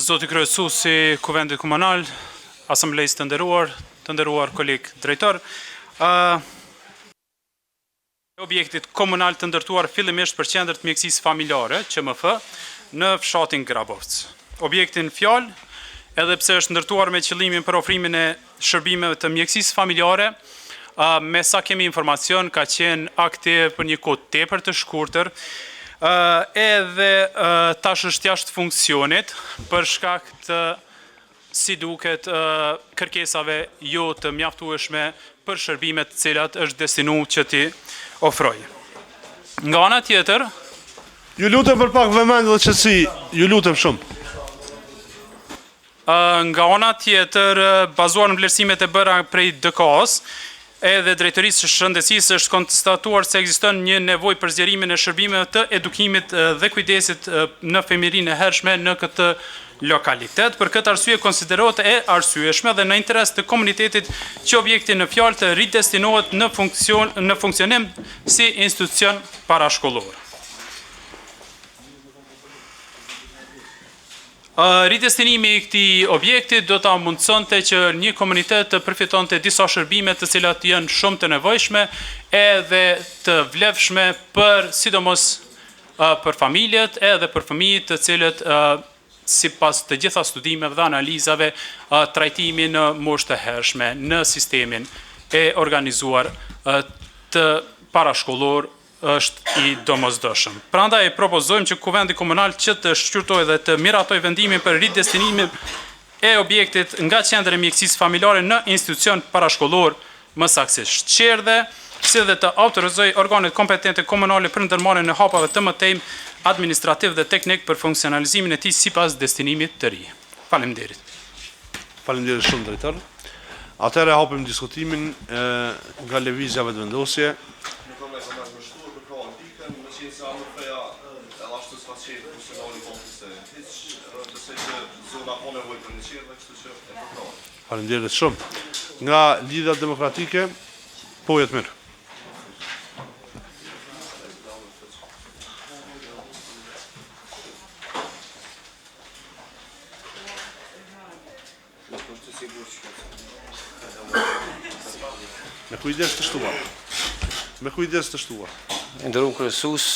Zoti Kryesuesi i Kuvendit Komunal, Asamblesë të nderuar koleg drejtor. Objektit komunal të ndërtuar fillimisht për qendër të mjekësisë familjare, QMF, në fshatin Grabovc. Objektin fjalë, edhe pse është ndërtuar me qëllimin për ofrimin e shërbimeve të mjekësisë familjare, me sa kemi informacion ka qenë aktiv për një kohë tepër të shkurtër, edhe tash është jashtë funksionit për shkak të si duket kërkesave jo të mjaftueshme për shërbimet të cilat është destinuar që ti ofroj. Nga ana tjetër, ju lutem për pak vëmendje dhe qetësi, ju lutem shumë. Nga ana tjetër, bazuar në vlerësimet e bëra prej DK-s, edhe drejtorisë së shëndetësisë është konstatuar se ekziston një nevojë për zgjerimin e shërbimeve të edukimit dhe kujdesit në femirinë e hershme në këtë lokalitet. Për këtë arsye konsiderohet e arsyeshme dhe në interes të komunitetit që objekti në fjalë të ridestinohet në funksionim si institucion parashkollor. Ridestinimi i këtij objekti do ta mundsonte që një komunitet të përfitonte disa shërbime të cilat janë shumë të nevojshme edhe të vlefshme për sidomos për familjet edhe për fëmijët të cilët sipas të gjitha studimeve dhe analizave trajtimi në moshë të hershme në sistemin e organizuar të parashkollor është i domosdoshëm. Prandaj propozojmë që Kuvendi Komunal që të shqyrtojë dhe të miratoj vendimin për ridestinimin e objektit nga qendra e mjekësisë familjare në institucion parashkollor më saktësisht Qerdhe, si dhe të autorizoj organet kompetente komunale për ndërmarrjen e hapave të mëtejm administrativ dhe teknik për funksionalizimin e tij sipas destinimit të ri. Faleminderit. Faleminderit shumë drejtor. Atëherë hapim diskutimin nga lëvizja vetëvendosje. Faleminderit shumë. Nga Lidhja Demokratike, po jetë mirë. Me kujdes të shtuar. Me kujdes të shtuar. Nderuar kryesues,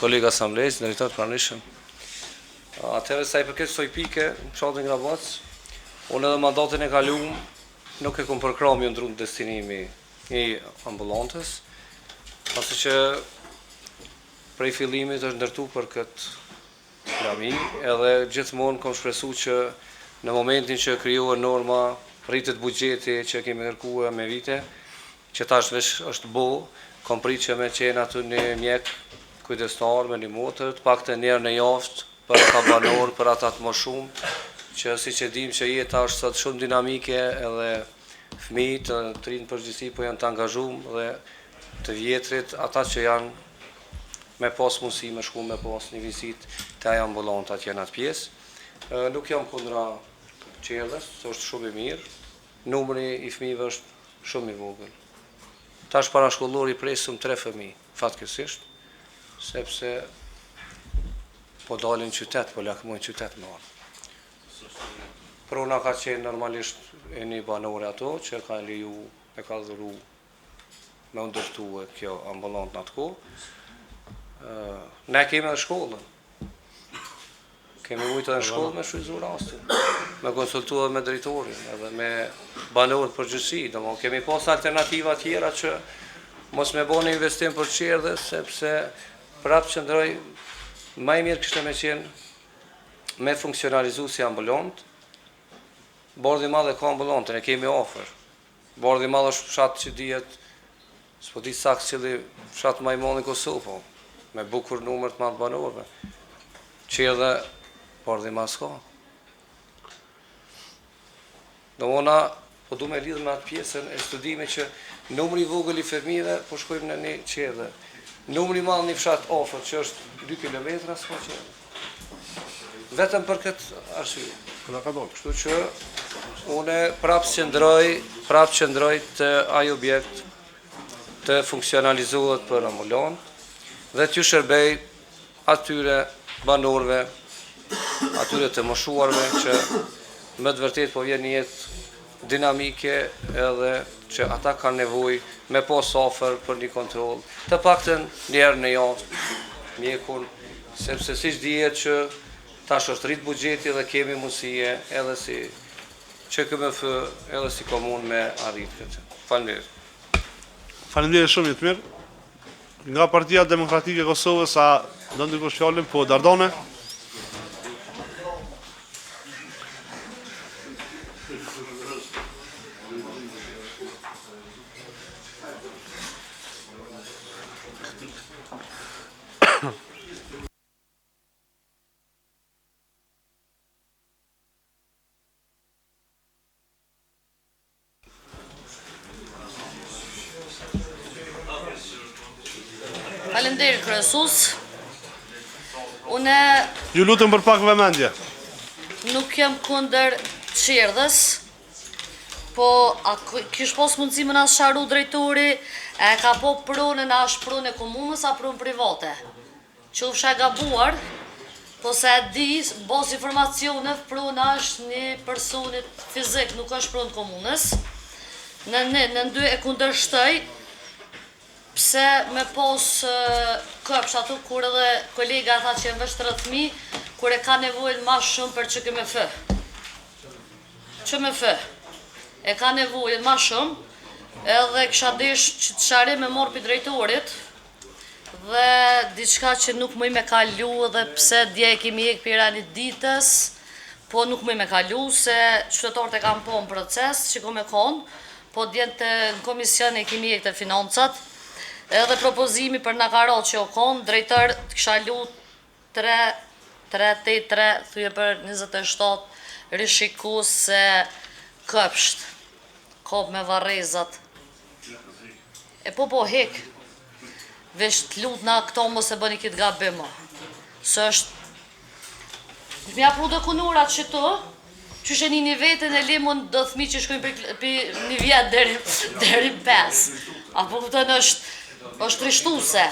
kolega Asamblesë, drejtor pranishëm. Atëherë sa i përket kësaj pike, fshatin Grabovc, unë edhe mandatin e kaluar nuk e kam përkrahur ndrun destinimi i ambulantës, pasi që prej fillimit është ndërtuar për këtë plani, edhe gjithmonë kam shpresuar që në momentin që krijohet norma, rritet buxheti që kemi kërkuar me vite, që tash vesh është bo, kam prit që me qenë aty një mjek kujdestar me një motër, të paktën një herë në javë për ata banor, për ata të më shumë, që si që dim që jeta është sot shumë dinamike edhe fëmijët të rinë përgjithësi po janë të angazhuar dhe të vjetrit, ata që janë me pas mundësi me shku me pas një vizitë të ai ambulantat që janë atë pjesë. Nuk jam kundra Qerdhës, se është shumë i mirë, numri i fëmijëve është shumë i vogël. Tash parashkollor i presum 3 fëmijë, fatkeqësisht, sepse po dalin qytet, po lakmojnë qytet më anë. Prona ka qenë normalisht e një banore ato, që ka leju, e ka dhuru me ndërtu e kjo ambulant në atë kohë. Ne kemi edhe shkollën. Kemi mujtë edhe në shkollë me shfrytzu rastin, me konsultu edhe me drejtorin, edhe me banorët përgjithësi, domethënë kemi pas alternativa tjera që mos me bëni investim për Qerdhe, sepse prapë qëndroj më i mirë kishte me qenë me funksionalizu si ambulant. Bardhi Madh ka ambulantën, e kemi afër. Bardhi Madh është fshat që dihet, s'po di saktë cili fshat më i madh në Kosovë, po, me bukur numër të madh banorëve. Qerdhe Bardhi Madh s'ka. Domona po du me lidhë me atë pjesën e studimit që numri i vogël i fëmijëve po shkojmë në një Qerdhe. Numri i madh në fshat afër që është 2 kilometra s'ka Qerdhe. Vetëm për këtë arsye. Kështu që unë prapë qëndroj të ai objekt të funksionalizohet për ambulant dhe t'ju shërbej atyre banorëve atyre të moshuarve që me të vërtet po vjen një jetë dinamike edhe që ata kanë nevojë me pas afër për një kontroll, të paktën një herë në javë mjekun, sepse siç dihet që tash është rrit buxheti dhe kemi mundësie edhe si ÇKMF edhe si komunë me arrit këtë. Faleminderit. Faleminderit shumë të mirë. Nga Partia Demokratike e Kosovës, a do ndërkohë fjalën po Dardone? Faleminderit kryesus. Unë Ju lutem për pak vëmendje. nuk jam kundër çerdhës, po a kish pas mundësi më na sharu drejtori, e ka po pronën a është pronë e komunës a pronë private. Qofsha e gabuar, po se e di, bos informacione, prona është një personit fizik, nuk është pronë komunës. Në dy e kundërshtoj, pse me pos këpsh ato kur edhe kolega tha që e vështë 30.000, kur e ka nevojnë ma shumë për ÇKMF. ÇKMF e ka nevojnë ma shumë, edhe kësha desh që të share me morë për drejtorit, dhe diçka që nuk mëj me kalu, dhe pse dje e kemi jek për ranit ditës, po nuk mëj me kalu, se qytetarët e kam po në proces, që ko me konë, po djenë të në komision e kemi jek të financat, edhe propozimi për në karot që o konë, drejtër të kësha lu 383, thuje për 27, rishiku se këpsht, kop me varezat. E po hek, vesh të lut na këto mos e bëni këtë gabimo. Së është, mja pru do kunurat që të, që shë një vetën e limon do thmi që shkojnë për një vjetë deri 5. Apo këtën është trishtuse.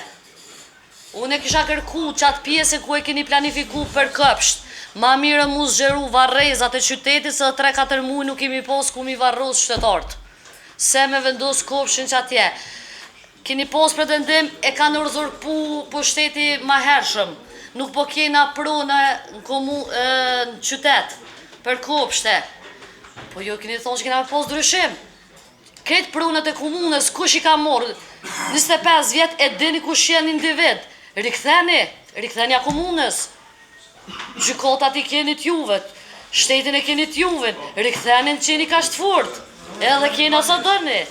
Unë e kisha kërku qatë pjesë ku e keni planifiku për këpsht. Ma mire mu zgjeru varrezat e qytetit se 3-4 muaj nuk kemi pos ku mi varroz qytetartë. Se me vendos kopshin që atje. Keni pos pretendim e kanë urzurpu po shteti ma hershëm. Nuk po kena prona në qytet për kopshte. Po jo keni thonë që kena pos ndryshim. Këtë pronët e komunës, kush i ka morë? 25 vjet e dini kush janë individ. Riktheni a komunës. Gjykotat i keni t'juvet, shtetin e keni t'juvet, riktheni në qeni ka shtë fort, edhe kena sa dërni.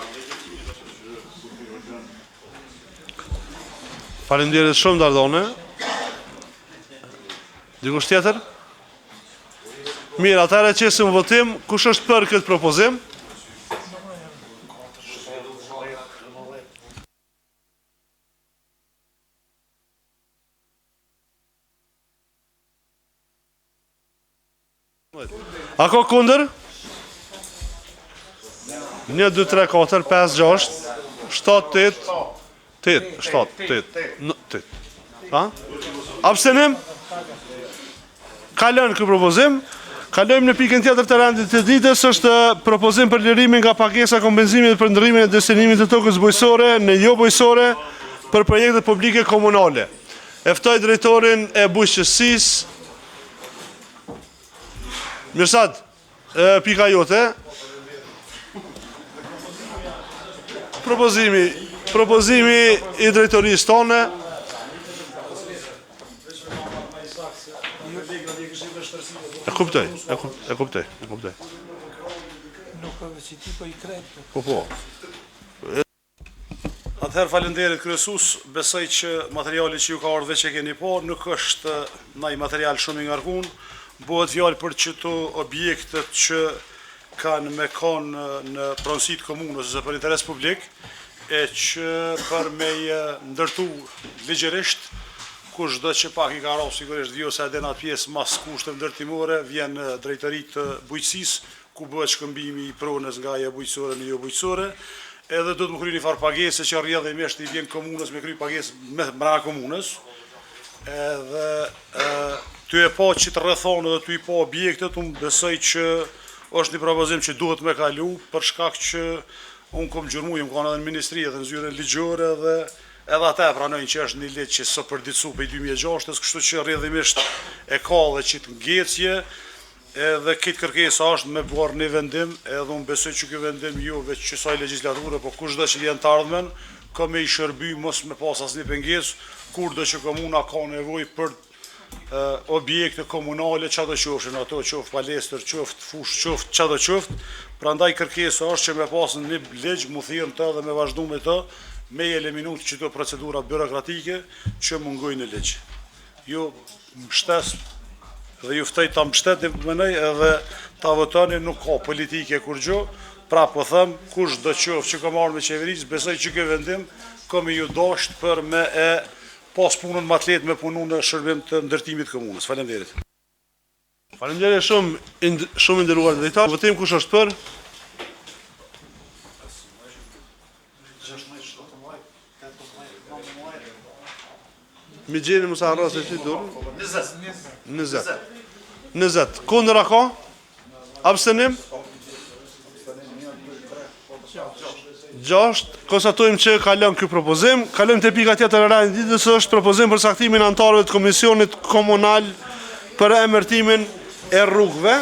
Faleminderit shumë Dardone. Dikush tjetër? Mirë, atëherë qesim votim, kush është për këtë propozim? A ko kunder? 1, 2, 3, 4, 5, 6, 7, 8. Abstenim? Kalën këtë propozim. Kalojmë në pikën tjetër të rendit të ditës, është propozim për lirimin nga pagesa kompenzimit për ndërrimin e destinimit të tokës bujqësore në jo bujqësore për projekte publike komunale. E ftoj drejtorin e bujqësisë. Mirsad, pika jote. Propozimi i drejtorisë tonë. E kuptoj. Nuk ka veçiti, po i krejtë. Po. Atëherë falenderit kryesus, besoj që materiali që ju ka ardhur veç e keni po, nuk është ndaj material shumë i ngarkuar. Bëhet fjalë për çdo objektet që kanë me kanë në pronësitë komunës ose për interes publik, e që për me ndërtu ligjërisht, kushdo që pak i ka rrofë sigurisht vjo se edhe në atë pjesë mas kushte ndërtimore, vjen drejtërit të bujqësisë, ku bëhet shkëmbimi i pronës nga ajo bujqësore në jo bujqësore, edhe do të më kry një farë pagese që rrjedhimisht i vjen komunës me kry pagese me mra komunës, edhe ty e pa që të rrethonë dhe ty i pa objektet, unë besoj që është një propozim që duhet me kalu, për shkak që unë kom gjurmu, jam kanë edhe në ministri edhe në zyrën ligjore dhe edhe ata e pranojnë që është një ligj që së përditësu për 2006, kështu që rrjedhimisht e ka dhe që të ngecje, edhe këtë kërkesa është me bërë një vendim, edhe unë besoj që këtë vendim jo veç qësaj legislature, po kushdo që vjen të ardhmen, ka me i shërby mos me pas asnjë pengesë, kurdo që komuna ka nevojë për objekte komunale, çado qofshin ato, qoftë palestër, qoftë fushë, qoftë çado qoftë. Prandaj kërkesa është që me pas një ligj mu thirrën të dhe me vazhdu me të, me eliminu çdo procedura birokratike që mungojnë në ligj. Jo mbështes dhe ju ftoj ta mbështetni mënej edhe ta votoni, nuk ka politike kur gjë. Pra po them, kushdo qoftë që ka marrë me qeverisë, besoj që ky vendim ka me ju dashur për me e pas punën më të lehtë me punu në shërbim të ndërtimit të komunës. Faleminderit. Faleminderit shumë nderuar drejtor. Votim kush është për? Mi gjeni mos harro se ti dorë. 20. Kundër ka? Abstenim? 6. Konstatojmë që kalon ky propozim. Kalojmë te pika tjetër e radhës ditës, është propozim për saktimin e anëtarëve të komisionit komunal për emërtimin e rrugëve.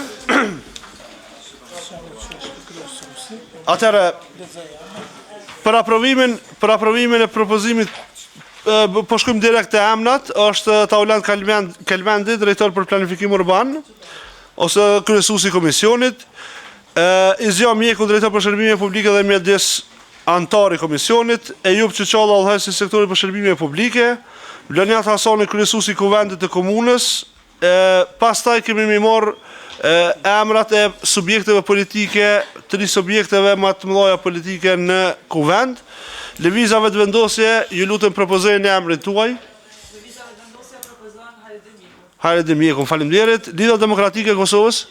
Atëherë për aprovimin e propozimit po shkojmë direkt te emrat, është Taulant Kelmendi, drejtor për planifikim urban, ose kryesuesi i komisionit, Izja Mjeku, drejtor për shërbime publike dhe mjedis antar i komisionit, Ejup Çuçalla, udhëheqës i sektorit për shërbime publike, Bloniat Hasani, kryesuesi i kuvendit të komunës, pastaj kemi më marr emrat e subjekteve politike, 3 subjekteve më të mëdha politike në kuvend. Lëvizave të vendosje, ju lutem propozojeni emrin tuaj. Lëvizave të vendosje propozon Hajredi Mjeku, faleminderit. Lidhja Demokratike e Kosovës?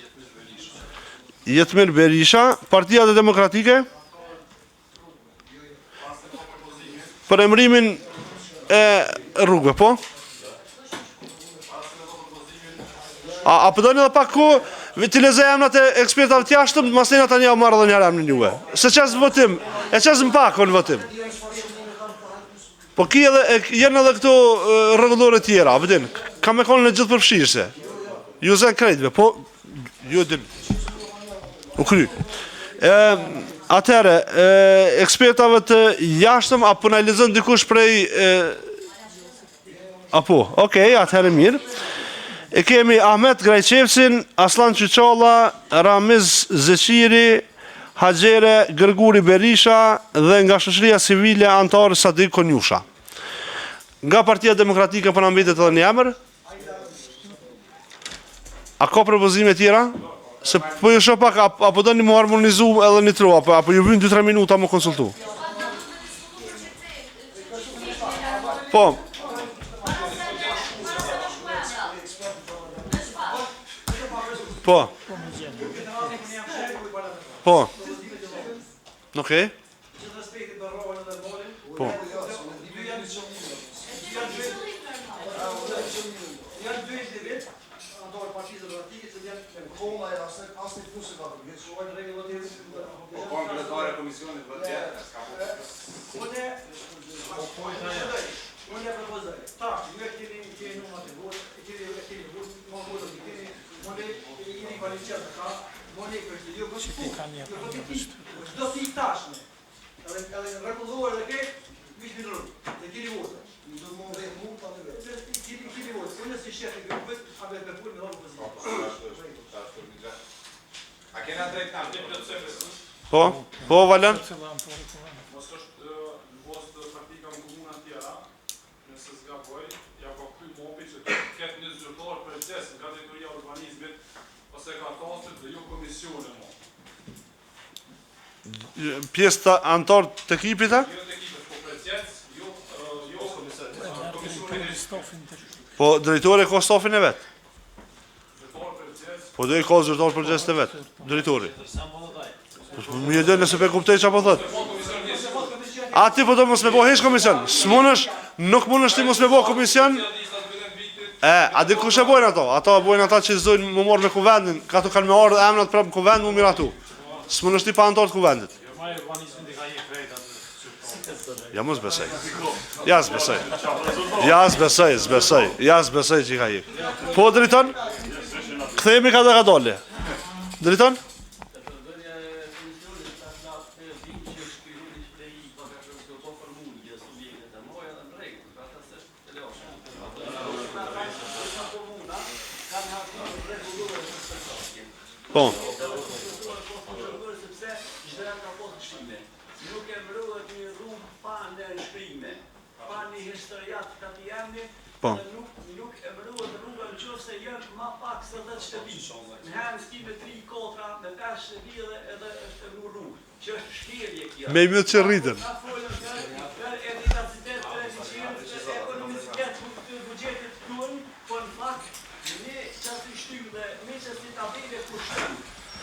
Jetmir Berisha. Partia Demokratike? Për emrimin e rrugëve, po? A përdojnë edhe pak ku, të lezoj emrat e ekspertave të jashtëm, masina tani ja marrë dhe njëra emrin juve. Se qasë votim, e qasë më pak në votim. Po ki edhe, jenë edhe këto rregullore tjera, vëdin, ka me konë në gjithë përfshirëse. Ju zënë krejtve, po, ju din, u kry. Atëherë, ekspertave të jashtëm, apo në lezën dikush prej... Apo, okej, atëherë mirë. E kemi Ahmet Grajqevcin, Aslan Çuçalla, Ramiz Zeqiri, Haxhere Gërguri Berisha dhe nga shoqëria civile antar Sadik Konjusha. Nga Partia Demokratike po na mbetet edhe një emër? A ka propozime tjera? Se po ju shoh pak, apo doni më harmonizu edhe një tro, apo ju vjen 2-3 minuta më konsultu. Po. Po. Po. Okej. Po. Do t'i tashme, edhe rregulluar dhe këtë, vishë në rrugë, dhe kini votër. Do më dhe mu, pa në vetë. Kini votër, unë nësi shetë në grupët, a vetë me punë me rrugë pozitivë. A kena drejt në të Po, Valen? Mos është post praktika në komunat tjera, nëse zgaboj, ja po këty mopi që të ketë një zyrtar përgjes nga drejtoria urbanizmit, ose ka tasët dhe jo komisione mo. Pjesë të antar të ekipit, a? Jo të ekipit, po përgjes, jo komisione. Po, drejtori ka stafin e vetë? Zyrtar përgjes. Po, do i ka zyrtar përgjes të vetë, drejtori. Më edhe nëse pe kuptoj që apo thëtë. A ti po do mos me bo hesh komision? Nuk mund është ti mos me bo komision? A di kush e bojnë ato? Ato bojnë ata që zojnë më morë me kuvendin, ka të kanë me ardhë emnat prapë në kuvend më miratu. Së më nështi pa antarë të kuvendit. Ja mos besoj. Ja s'besoj. Ja s'besoj që i ka jek. Po, driton? Këthejemi ka dhe ka dole. Driton? Po. Po. Nuk e mëruat rruga në qofë se jënë ma pak se 10 shtëpi. Në herën s'ki me 3 kotra, me 5 shtëpi edhe është e mru rrugë, që është shkelje kja. Me i mjët që rritën. Na folën për efikasitet, për eficiencë, ekonomicitet të bugjetit tuën, po në fakt, ne që asë i shtymë dhe me që asë i tabele kushtëm.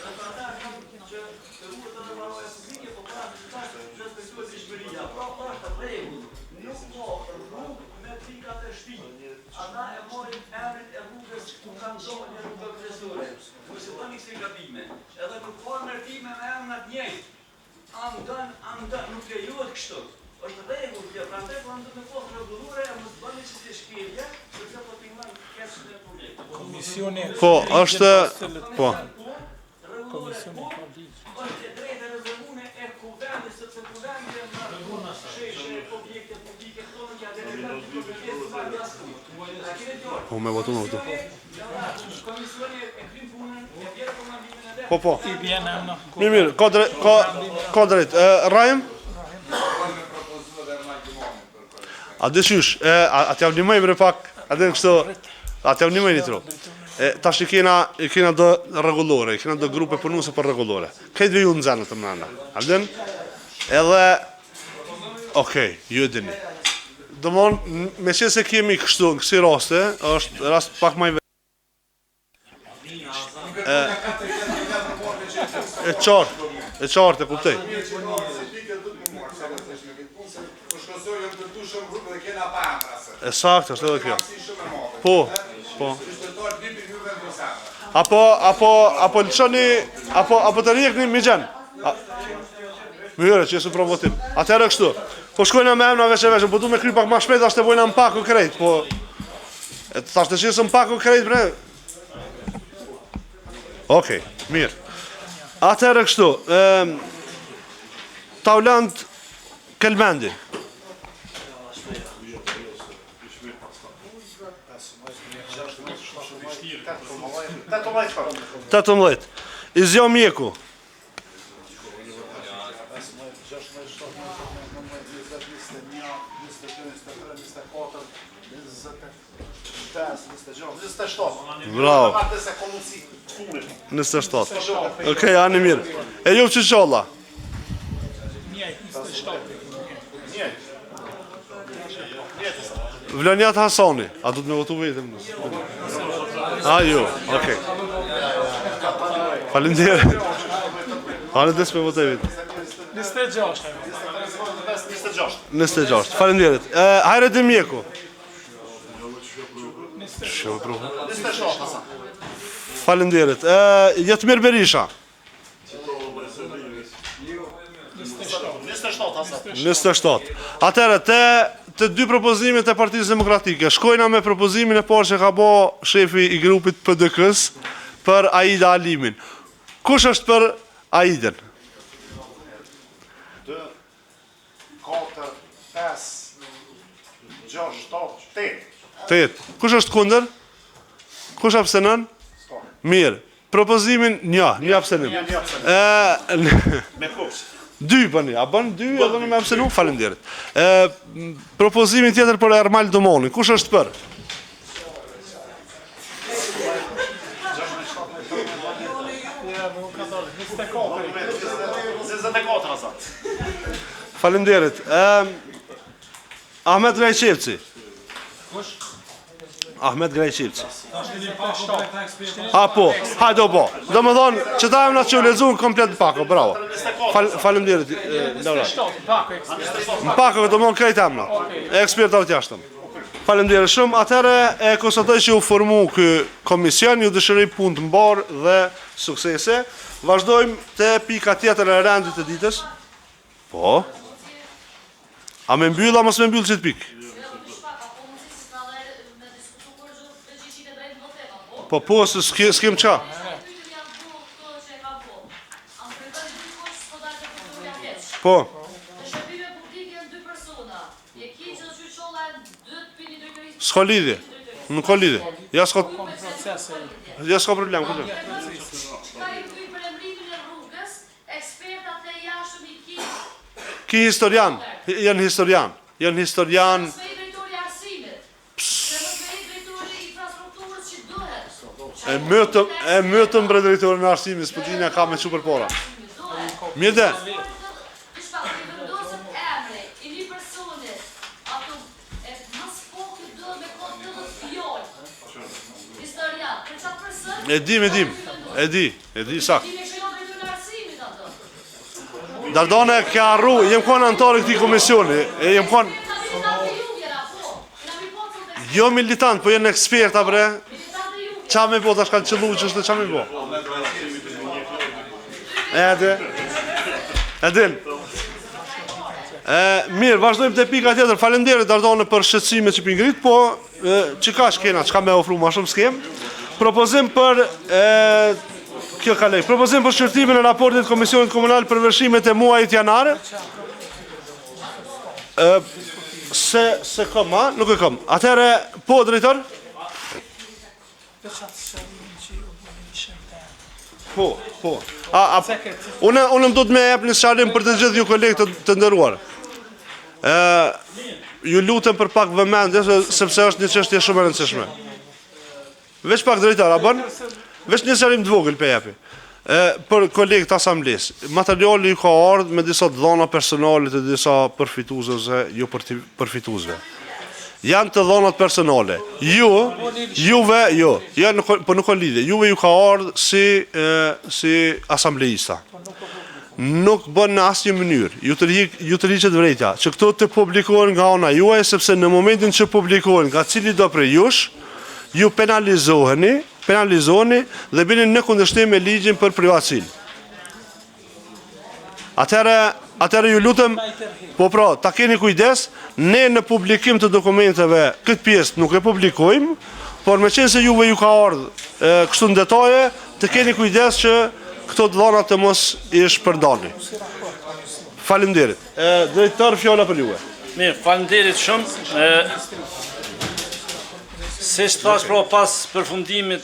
Edhe për ata kam që të ruët edhe varoja publike, po pra të qëtë që respektuet i shmëria. Pra është regull, nuk po rrugë me trikat e shpi. Ata e morin emrin e rrugës ku kanë zonë një rrugë kryesore. Mos e bëni kësi gabime. Edhe nuk ka ndërtime me emrat njëjtë. Andan, nuk lejohet kështu. Është rregull kjo, prandaj po ndër me kohë rregullore, mos bëni që të shkelje, sepse po t'inglan kesh në problem. Komisioni. Po, është... Po. Komisioni ka ligj. Është e drejtë rezervune e kuvendit, sepse kuvendi e marrë sheshe objekte publike tonë që atë në proprietetin pa jashtëm. Po, me votu. Komisioni e krym punën, e vjerë komandimin e dhe. Po. I bjen emna. Mirë, ka drejt. Rajm? A dëshysh, a t'jam një mëjmë pak, a dhe në kështu, a t'jam një mëjmë një tro. Tash i kena do regullore, i kena do grupe punuse për regullore. Këtë ju në zenë të mëranda. A dhe edhe, okej, ju e dini. Dëmon, me që se kemi kështu në kësi raste, është rast pak maj vetë. E qartë, e kuptej. E saktë, është edhe kjo. Po. Apo lëqoni, apo të rjekni mi gjenë. Mi hëre që jesë në provotim. Atërë kështu. Po shkojnë me emna veç e veç, po du me kry pak ma shpejt, ashtë të vojna më pak o krejt, po... Ashtë të që jesë më pak o krejt, bre... Okej, mirë. Atërë kështu. Taulant Kelmendi. Të mëlejt. Izjo Mjeku. Bravo. 27. Okej, anë mirë. E ju që qolla? Vlonjat Hasani. A du të me votu vetëm nësë? A, ju, okej. Falimderit. Anë des me votu vetëm. 26. Falimderit. Hajre dhe Mjeku. 27. Falemderit. Jetmir Berisha. 27. Atëre, të dy propozimit e Partisë Demokratike, shkojna me propozimin e parë që ka bo shefi i grupit PDK-s për Aida Alimin. Kush është për Aiden? 2, 4, 5, 6, 7, 8. Kush është kunder? Kush abstenon? Mirë. Propozimin një abstenim. me kush? 2 për një. A bën 2 edhe në me abstenu? Falemderit. Propozimin tjetër për Ermal Domoni. Kush është për? Falemderit. Ahmet Grajqevci. Ahmet Grajqevci. Apo, hajdo po. Do më thonë, që ta emna që u lezun komplet në pako, bravo. Falemderit, Laura. Në pako, do më në krejt emna. Ekspert avt jashtëm. Faleminderit shumë. Atëherë e konstatoj që u formu ky komision, ju dëshiroj punë të mbarë dhe suksese. Vazhdojmë te pika tjetër e rendit të ditës. Po. A me mbyll a mos me mbyll çet pikë? Po, se s'kem qa. Po. S'ka lidhje. Nuk ka lidhje. Ja s'ka problem. Ki historian, janë historian. E mëtëm bre drejtorin e arsimit, s'po t'ina ka me super para. Mjede. E di sak. Dardone ka arru, jem kon antari këtij komisioni, jem kon jo militant, po jenë eksperta bre. Qa me bo, tash kanë qëllu që është qa me bo? Edin. Mirë, vazhdojmë të pika tjetër. Faleminderit Dardone për shqetësimet që pingrit, po që ka shkena, që ka me ofru ma shumë s'kem. Propozim për kjo ka lej. Propozim për shqyrtimin e raportit Komisionit Komunal për vërshimet e muajit janare. Se kom, a? Nuk e kom. Atëhere, po, drejtor? Po. Unë më do të me jep një sharim për të gjithë ju kolegë të ndëruar. Ju lutem për pak vëmendje, sepse është një çështje shumë e rëndësishme. Veç pak drejtar, a bën? Veç një sharim të vogël pe jepi. Për kolegët të asamblesë, materiali ju ka ardhur me disa dhona personale të disa përfituesve, jo përfituesve. Janë të dhonat personale. Juve, po nuk ka lidhje. Juve ju ka ardhur si asambleista. Nuk bën në asnjë mënyrë. Ju të riqet vërejtja që këto të publikohen nga ana juaj, sepse në momentin që publikohen nga cili do prej jush, ju penalizoheni dhe bini në kundërshtim me ligjin për privatësinë. Atëherë ju lutem, po pra, ta keni kujdes, ne në publikim të dokumenteve këtë pjesë nuk e publikojmë, por me qenë se juve ju ka ardhur kështu në detaje, të keni kujdes që këto të dhona të mos i shpërndani. Faleminderit. Drejtor, fjala për juve. Mirë, faleminderit shumë. Si thash pra pas përfundimit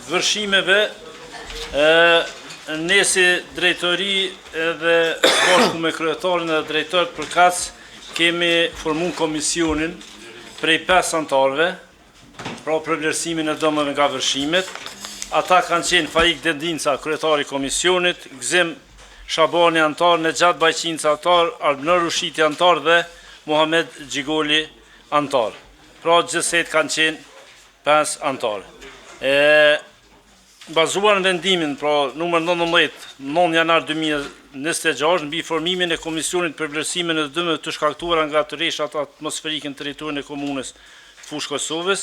vërshimeve, ne si drejtori edhe bashku me kryetarin dhe drejtorët përkatës kemi formu komisionin prej 5 antarëve, pra për vlerësimin e dëmeve nga vërshimet. Ata kanë qenë Faik Dendinca, kryetari komisionit, Gzim Shabani antar, Nejat Bajqinca antar, Albnor Rushiti antar dhe Muhamed Gjigoli antar. Pra gjithëset kanë qenë 5 antarë. Bazuar në vendimin, pra numër 19, 9 janar 2026, mbi formimin e Komisionit për vlerësimin e dëmeve të shkaktuara nga tërreshat atmosferike në territorin e komunës Fushë Kosovës,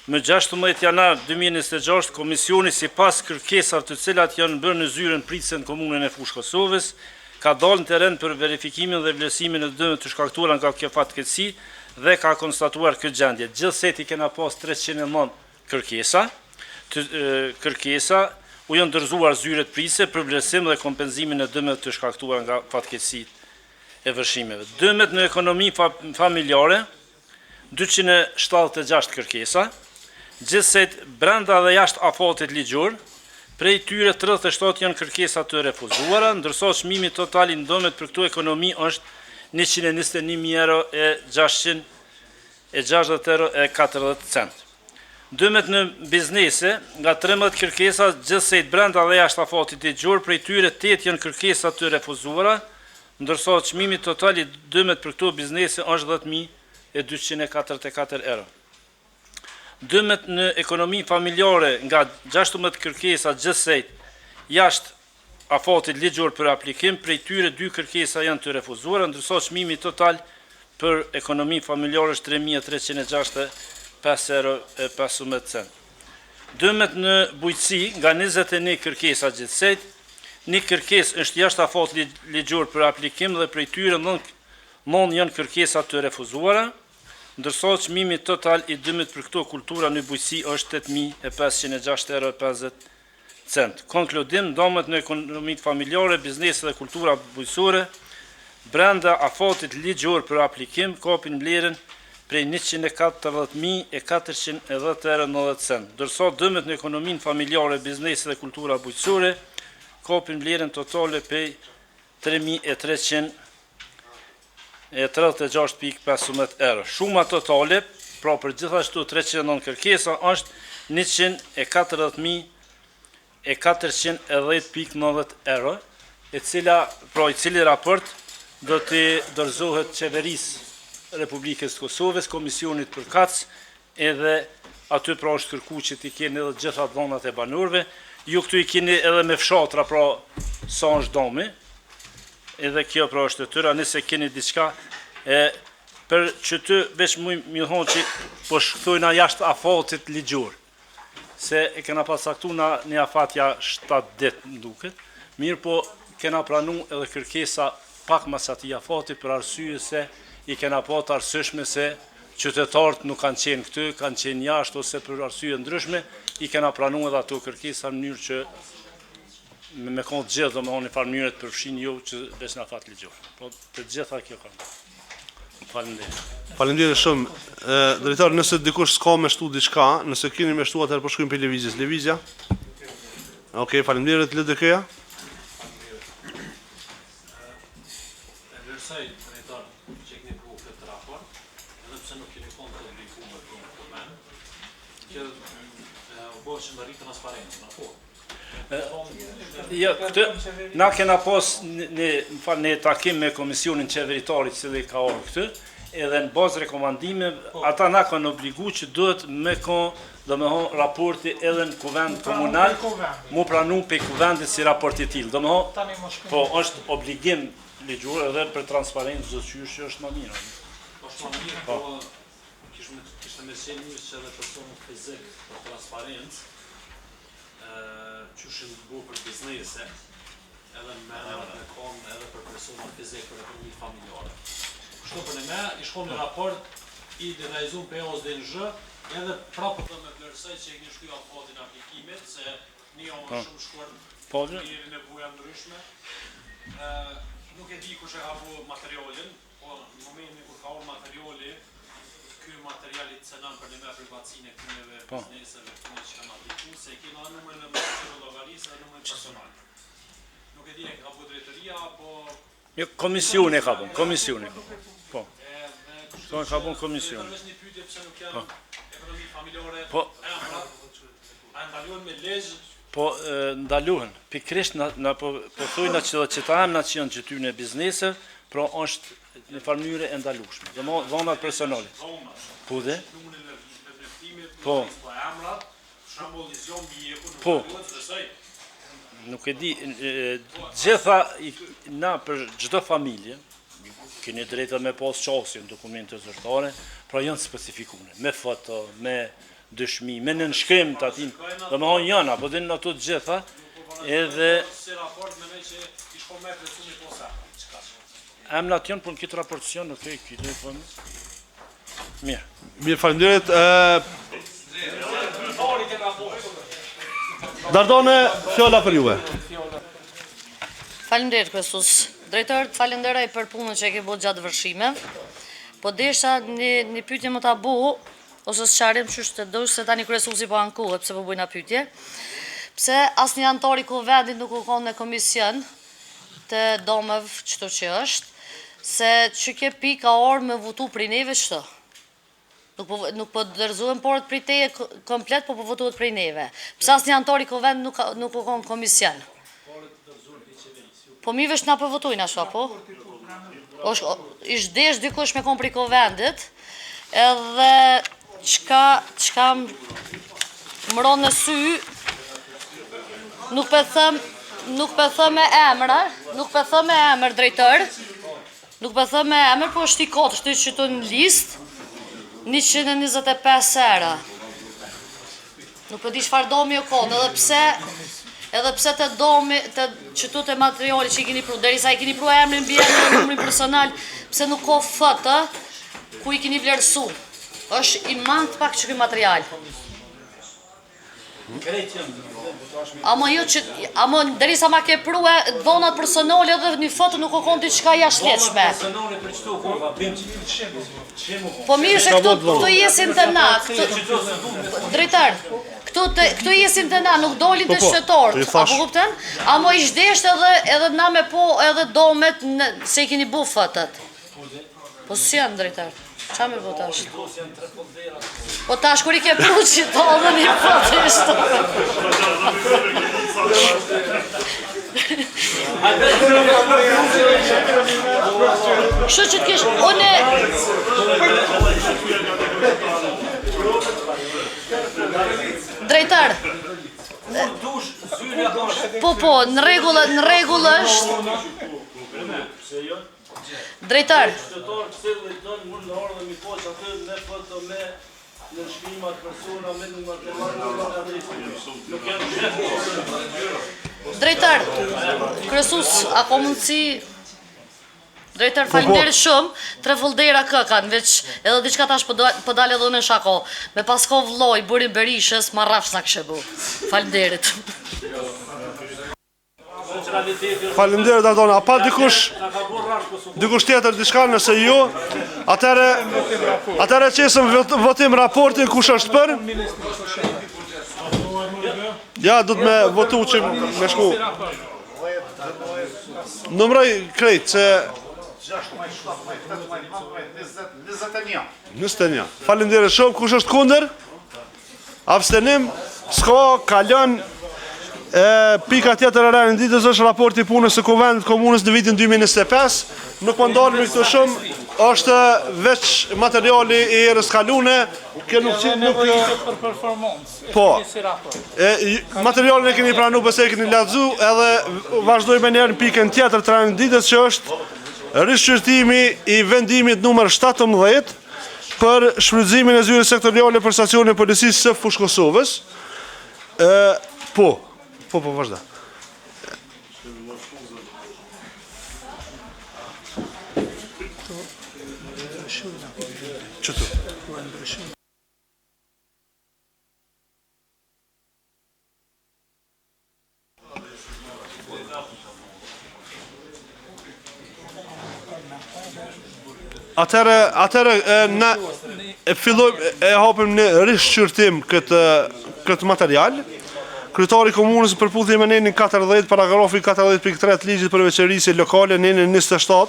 më 16 janar 2026, Komisioni sipas kërkesave të cilat janë bërë në zyrën pritse në komunën e Fushë Kosovës, ka dalë në terren për verifikimin dhe vlerësimin e dëmeve të shkaktuara nga kjo fatkeqësi dhe ka konstatuar këtë gjendje. Gjithsesi kena pas 309 kërkesa u janë dorëzuar zyret pritse për vlerësim dhe kompenzimin e dëmeve të shkaktuara nga fatkeqësitë e vërshimeve. Dëmet në ekonomi familjare 276 kërkesa, gjithsej brenda dhe jashtë afatit ligjor, prej tyre 37 janë kërkesa të refuzuara, ndërsa çmimi total i dëmet për këto ekonomi është 121.660 cent. Dëmet në biznese, nga 13 kërkesa, gjithsej brenda dhe jashtë afatit ligjor, prej tyre 8 janë kërkesa të refuzuara, ndërsa çmimi total i dëmet për këto biznese është 10.244 euro. Dëmet në ekonomi familjare nga 16 kërkesa gjithsej jashtë afatit ligjor për aplikim, prej tyre 2 kërkesa janë të refuzuara, ndërsa çmimi total për ekonomi familjare është 3.365 €. Dëmet në bujqësi nga 21 kërkesa gjithsejt, një kërkesë është jashtë afat ligjor për aplikim dhe prej tyre 9 janë kërkesa të refuzuara, ndërsa çmimi total i dëmit për këto kultura në bujqësi është 8.560 €. Konkludim, dëmet në ekonomitë familjare, bizneset dhe kultura bujqësore brenda afatit ligjor për aplikim kapin vlerën prej 140.410 €, ndërsa dëmet në ekonominë familjare, bizneset dhe kultura bujqësore kapin vlerën totale prej 3.336.15 €. Shuma totale, pra për gjithashtu 309 kërkesa, është 140.410.90 €, i cili raport do të dorëzohet qeverisë Republikës Kosovës, Komisionit për Kac, edhe aty pra është kërku që t'i keni edhe gjitha dhonat e banorëve, ju këtu i keni edhe me fshatra pra sa është domi, edhe kjo pra është të tyra, nëse keni diçka, për që ty veç më thonë që po shkëthojna jashtë afatit ligjor, se e kena pasaktu në një afatja 7 ditë në duket, mirë po kena pranu edhe kërkesa pak mas ati afati për arsye se i kena pa të arsyeshme se qytetarët nuk kanë qenë këtu, kanë qenë jashtë ose për arsye ndryshme, i kena pranu edhe ato kërkesa në mënyrë që me konë të gjithë dhe me honë i farë mënyrët përfshin jo që veç në afat ligjor. Po për gjitha kjo kam. Faleminderit. Faleminderit shumë. Drejtar, nëse dikush s'ka me shtu diçka, nëse keni me shtu atëherë po shkojmë për lëvizjes. Lëvizja? Okej, faleminderit LDK-ja. Vlerësoj drejtar që keni bëu këtë raport, edhe pse nuk keni konë të obliguar për dokument, që bëhet që rrit transparencën, apo? Ja, këtë, na kena pas një takim me Komisionin Qeveritarit që dhe ka orë këtë, edhe në bazë rekomandime, ata na kanë obligu që duhet me konë, do me honë raporti edhe në kuvend komunal, mu pranu pe kuvendit si raporti t'il. Do me honë, po është obligim ligjor edhe për transparencë zë qysh që është më mirë. është më mirë, po kishte me qenë mirë që edhe personët fizik për transparencë, që shënë të bu për biznese, edhe me konë edhe për personat fizik për ekonomi familjare. Kështu për në me, i shkon në raport, i detajzun për OSDNJ, edhe prapë të me vlerësaj që e një shkuja afatin aplikimit, se një onë shumë shkuar njëri në buja ndryshme. Nuk e di kush e ka bu materialin, po në momentin kur ka orë materiali, ky materiali të cënan për një me privatësin e kënjeve bizneseve kënjeve që kanë apliku, se e kena numërën e mësërë logarisë dhe numërën personal. Nuk e di e ka bu drejtëria, apo... Jo, komisioni e ka bu, komisioni. Po. To e ka bu komisioni. Vetëm një pyetje pse nuk janë ekonomi familjare emra, a ndaluhen me legjë? Po, ndaluhen. Pikrisht po thujna që ta emna që janë gjëtyrën e biznese, pra është në farë mënyrë e ndalueshme. Dhe mo dhonat personale. Po dhe? Po. Po. Nuk e di, gjitha na për çdo familje, keni drejtë me pas qasje në dokumente zyrtare, pra janë specifikune, me foto, me dëshmi, me nënshkrim të atin, dhe me hanë janë, apo dhe në ato të gjitha, edhe... Si raport me me që i shko me presumi posa, qëka? Emnat janë, për në këtë raporticion, nuk e këtë e përmë. Mirë. Mirë, faleminderit. Dardone, fjolla për juve. Faleminderit, Kresuz. Drejtor, falenderoj për punën që e ke bërë gjatë vërshimeve, po desha një pyetje më ta bu, ose sqarim qysh të dosh se tani kryesuesi po ankohet pse po bëjna pyetje. Pse asnjë antar i kuvendit nuk u konë në komision të domëv çto që është, se që ke pika orë me votu prej neve çto. Nuk po dorëzohen porët prej teje komplet, po votohet prej neve. Pse asnjë antar i kuvendit nuk u konë komision. Po mi vesh na po votojnë ashtu apo? Ish desh dikush me konë prej kuvendit, edhe qka mëron në sy, nuk pe thëm me emër drejtër, Nuk po thë me emër, po është i kotë, është që të në listë 125 era. Nuk po di çfarë domi o konë, edhe pse të domi, të qëtu të materiali që i keni pru, derisa i keni pru emrin, bje në numrin personal, pse nuk ka foto ku i keni vlerësu. Është i mantë pak që këj material. Amo derisa ma ke pru e dhonat personale edhe një foto nuk o konë diçka jashtëleqme. Po mirë se këtu jesin të na, drejtar, këtu jesin të na, nuk dolin të shtetorët, apo kupten? Amo i shdesht edhe na me po edhe domet se i keni bu fotot. Po si janë drejtar? Qa me po tash? Po tash kur i ke pru që to dhe një foto ishtë. Kështu që t'kesh, une... Drejtar. Po, në regull është... Drejtar. Drejtar, kryesus, a ko mundësi... Drejtar, faleminderit shumë, 3 foldera kë kanë, veç edhe diçka tash po dalë edhe në shako. Me pasko vlloj, burin Berishës, ma rrafsh sa këshe bu. Faleminderit. Faleminderit Ardona, a pa dikush tjetër diçka nëse ju, atëre qesëm votim raportin kush është për? Ja, du të me votu që me shku. Numroj krejt, se... 21. Faleminderit shumë, kush është kundër? Abstenim, s'ka, kalon. Pika tjetër e rënë ditës është raporti punës së Kuvendit Komunës në vitin 2025. Nuk më ndalemi këtu shumë, është veç materiali i erës kalune. Për performancë. Po. Materialin e keni pranu pëse e keni lexu, edhe vazhdojmë njerë në pikën tjetër të rënë ditës që është rishqyrtimi i vendimit numër 17 për shfrytëzimin e zyrës sektoriale për stacionin e policisë së Fushë Kosovës. Po, vazhda. Qëtu? Atëre, na fillojmë e hapim në rishqyrtim këtë material. Kryetari i komunës përputhje me nenin 40, paragrafi 40.3 ligjit për veçërisje lokale, nenin 27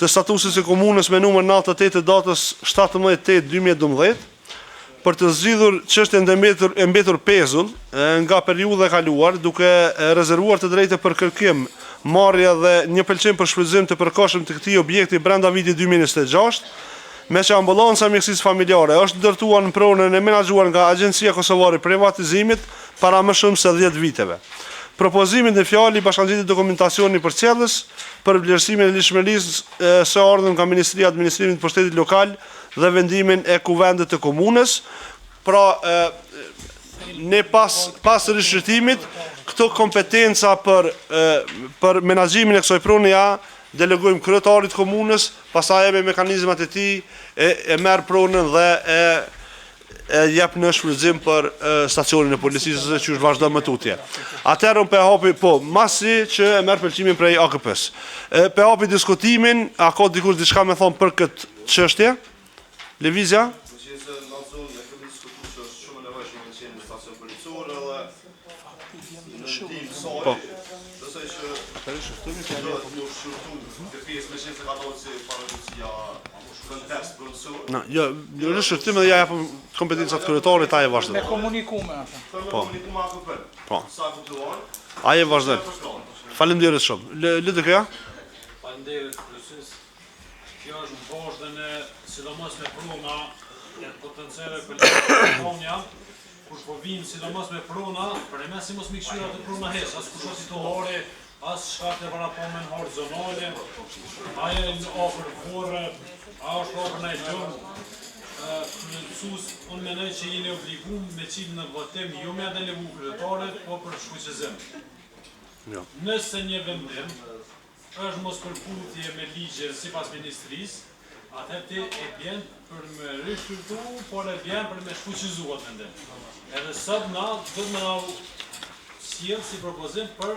të statusit të komunës me numër 98 të datës 17/8/2012 për të zgjidhur çështjen e mbetur pezull nga periudha e kaluar, duke rezervuar të drejtë për kërkim, marrje dhe një pëlqim për shfrytëzim të përkohshëm të këtij objekti brenda vitit 2026. Me që ambulanca mjekësisë familjare është ndërtuar në pronën e menaxhuar nga Agjencia Kosovare e Privatizimit para më shumë se 10 viteve. Propozimin në fjalë i bashkangjitit dokumentacioni për cjellës për vlerësimin e lishmërisë së ardhur nga Ministria e Administrimit të Pushtetit Lokal dhe vendimin e kuvendit të komunës. Pra, ne pas rishqyrtimit, këto kompetenca për menaxhimin e kësaj prone ja delegojmë kryetarit komunës, pastaj me mekanizmat e tij e merr pronën dhe e jep në shfrytëzim për stacionin e policisë që është vazhdo më tutje. Atëherë unë hapi, masi që e merr pëlqimin prej AKP-s. Hapi diskutimin, a ka dikush diçka me thonë për këtë çështje? Lëvizja? Po. Rishqyrtim dhe ja japëm kompetencat kryetarit, aje vazhdojnë. Me komunikume ata. Po. Aje vazhdojnë. Faleminderit shumë. Lidhë këja? Faleminderit kryesis. Kjo është vazhdën e sidomos me pruna e potenciale për Lonja, kur po vinë sidomos me pruna, për e me si mos mi këshyra të pruna hes, as kur shosi të hore, as shkat e parapomen horizonale, aja e në ofër vorë, a është ofër në e gjëmë, mësus, unë menoj që jeni obligum me qimë në votim, jo me delegu kryetarët, po për shfuqizim. Nëse një vendim është mos përputhje me ligje si pas ministrisë, atër ti e bjen për me rishqyrtu, por e bjen për me shfuqizu atë vendim. Edhe sot na, dhëtë me na sjellë si propozim për